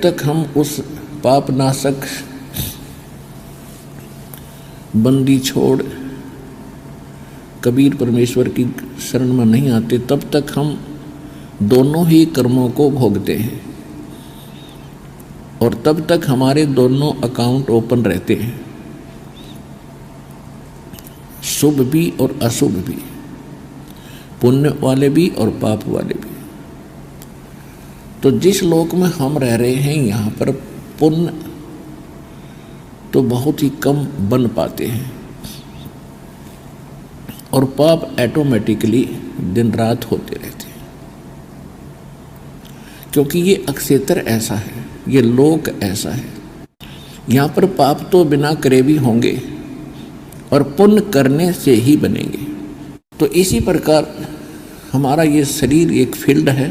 तक हम उस पाप नाशक बंदी छोड़ कबीर परमेश्वर की शरण में नहीं आते, तब तक हम दोनों ही कर्मों को भोगते हैं और तब तक हमारे दोनों अकाउंट ओपन रहते हैं, शुभ भी और अशुभ भी, पुण्य वाले भी और पाप वाले भी। तो जिस लोक में हम रह रहे हैं यहाँ पर पुण्य तो बहुत ही कम बन पाते हैं और पाप ऑटोमेटिकली दिन रात होते रहते हैं, क्योंकि ये अक्षेत्र ऐसा है, ये लोक ऐसा है। यहाँ पर पाप तो बिना करे भी होंगे और पुण्य करने से ही बनेंगे। तो इसी प्रकार हमारा ये शरीर एक फील्ड है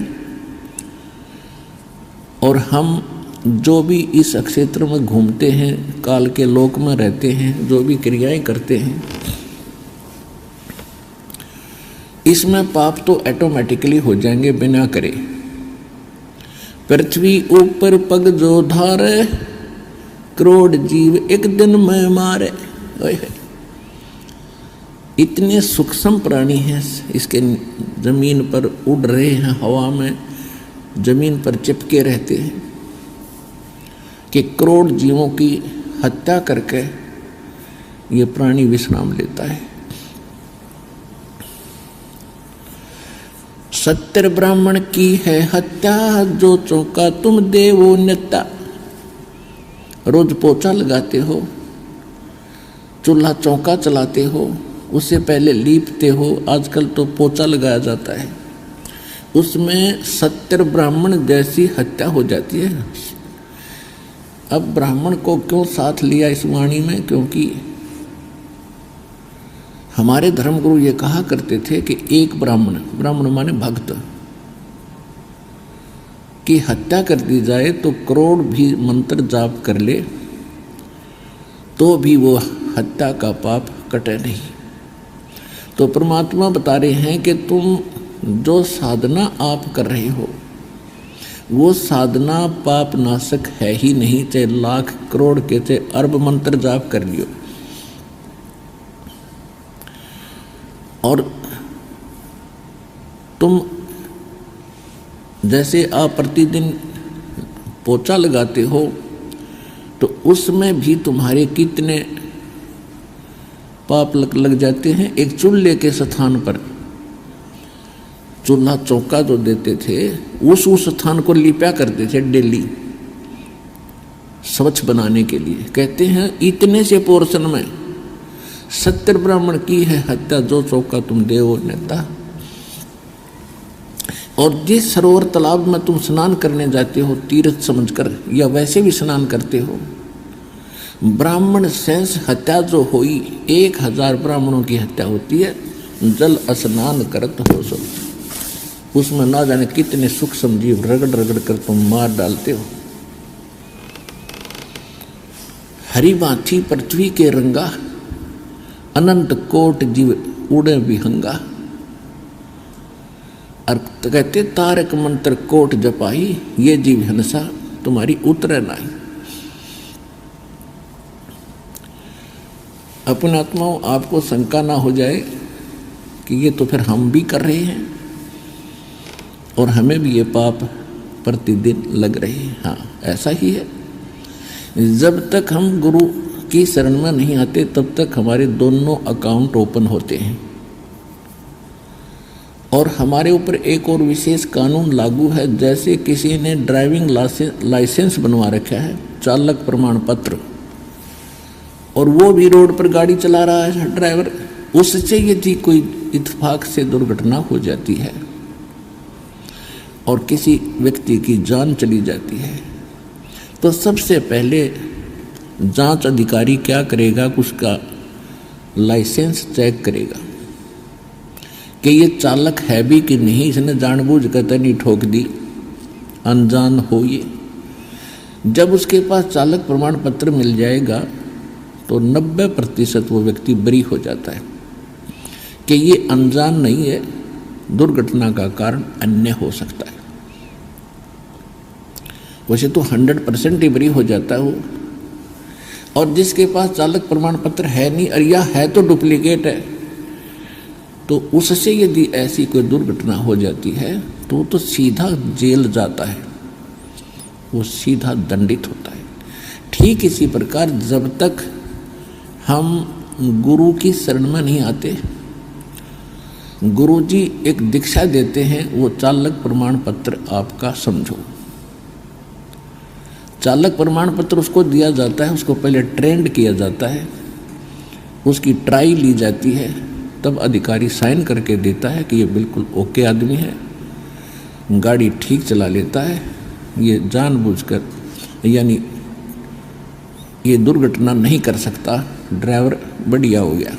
और हम जो भी इस क्षेत्र में घूमते हैं, काल के लोक में रहते हैं, जो भी क्रियाएं करते हैं, इसमें पाप तो ऑटोमेटिकली हो जाएंगे बिना करे। पृथ्वी ऊपर पग जो धारे, करोड़ जीव एक दिन में मारे। इतने सूक्ष्म प्राणी हैं, इसके जमीन पर उड़ रहे हैं, हवा में जमीन पर चिपके रहते हैं कि करोड़ जीवों की हत्या करके ये प्राणी विश्राम लेता है। 70 ब्राह्मण की है हत्या, जो चौका तुम देवो नेता। रोज पोछा लगाते हो, चूल्हा चौका चलाते हो, उससे पहले लीपते हो, आजकल तो पोछा लगाया जाता है, उसमें 70 ब्राह्मण जैसी हत्या हो जाती है। अब ब्राह्मण को क्यों साथ लिया इस वाणी में? क्योंकि हमारे धर्मगुरु ये कहा करते थे कि एक ब्राह्मण, ब्राह्मण माने भक्त, की हत्या कर दी जाए तो करोड़ भी मंत्र जाप कर ले तो भी वो हत्या का पाप कटे नहीं। तो परमात्मा बता रहे हैं कि तुम जो साधना आप कर रहे हो वो साधना पाप नाशक है ही नहीं, चाहे लाख करोड़ के चाहे अरब मंत्र जाप कर लियो। और तुम जैसे आप प्रतिदिन पोछा लगाते हो तो उसमें भी तुम्हारे कितने पाप लग जाते हैं। एक चूल्हे के स्थान पर चूल्हा चौका जो देते थे उस स्थान को लिपा करते थे डेली स्वच्छ बनाने के लिए। कहते हैं इतने से पोर्शन में 70 ब्राह्मण की है हत्या, जो चौका तुम देवो नेता। और जिस सरोवर तालाब में तुम स्नान करने जाते हो तीर्थ समझकर या वैसे भी स्नान करते हो, ब्राह्मण शेष हत्या जो हुई 1000 ब्राह्मणों की हत्या होती है, जल स्नान करत हो सो उसमें ना जाने कितने सूक्ष्म जीव रगड़ रगड़ कर तुम मार डालते हो। हरी बाथी पृथ्वी के रंगा, अनंत कोट जीव उड़े विहंगा। और कहते तारक मंत्र कोट जपाई, ये जीव हंसा तुम्हारी उतरे नहीं। अपने आत्माओं आपको शंका ना हो जाए कि ये तो फिर हम भी कर रहे हैं और हमें भी ये पाप प्रतिदिन लग रहे हैं। हाँ, ऐसा ही है। जब तक हम गुरु की शरण में नहीं आते तब तक हमारे दोनों अकाउंट ओपन होते हैं। और हमारे ऊपर एक और विशेष कानून लागू है, जैसे किसी ने ड्राइविंग लाइसेंस बनवा रखा है, चालक प्रमाण पत्र, और वो भी रोड पर गाड़ी चला रहा है ड्राइवर, उससे यदि कोई इत्तेफाक से दुर्घटना हो जाती है और किसी व्यक्ति की जान चली जाती है तो सबसे पहले जांच अधिकारी क्या करेगा, उसका लाइसेंस चेक करेगा कि ये चालक है भी कि नहीं, इसने जानबूझकर तो नहीं ठोक दी, अनजान हो ये। जब उसके पास चालक प्रमाण पत्र मिल जाएगा तो 90% वो व्यक्ति बरी हो जाता है कि ये अनजान नहीं है, दुर्घटना का कारण अन्य हो सकता है। वैसे तो 100% डिबरी हो जाता है वो। और जिसके पास चालक प्रमाण पत्र है नहीं और या है तो डुप्लीकेट है, तो उससे यदि ऐसी कोई दुर्घटना हो जाती है तो सीधा जेल जाता है, वो सीधा दंडित होता है। ठीक इसी प्रकार जब तक हम गुरु की शरण में नहीं आते, गुरु जी एक दीक्षा देते हैं, वो चालक प्रमाण पत्र आपका समझो। चालक प्रमाण पत्र उसको दिया जाता है, उसको पहले ट्रेंड किया जाता है, उसकी ट्राई ली जाती है, तब अधिकारी साइन करके देता है कि ये बिल्कुल ओके आदमी है, गाड़ी ठीक चला लेता है, ये जानबूझकर यानी ये दुर्घटना नहीं कर सकता, ड्राइवर बढ़िया हो गया।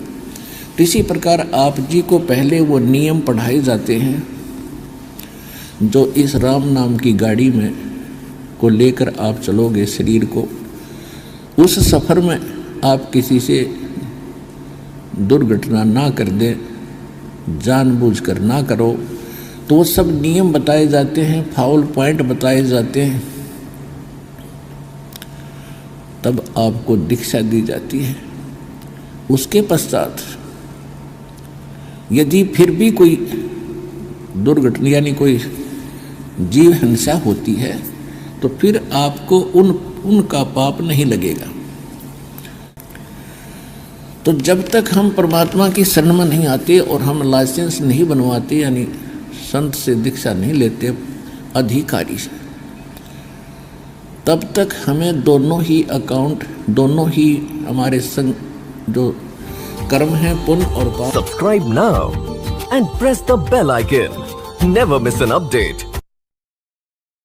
तो इसी प्रकार आप जी को पहले वो नियम पढ़ाए जाते हैं जो इस राम नाम की गाड़ी में को लेकर आप चलोगे शरीर को, उस सफ़र में आप किसी से दुर्घटना ना कर दें, जानबूझकर ना करो, तो वो सब नियम बताए जाते हैं, फाउल पॉइंट बताए जाते हैं, तब आपको दीक्षा दी जाती है। उसके पश्चात यदि फिर भी कोई दुर्घटना यानी कोई जीव हिंसा होती है तो फिर आपको उनका पाप नहीं लगेगा। तो जब तक हम परमात्मा की शरण में नहीं आते और हम लाइसेंस नहीं बनवाते यानी संत से दीक्षा नहीं लेते अधिकारी से, तब तक हमें दोनों ही अकाउंट, दोनों ही हमारे संग जो कर्म है पुण्य और पाप। Subscribe now and press the bell icon. Never miss an update.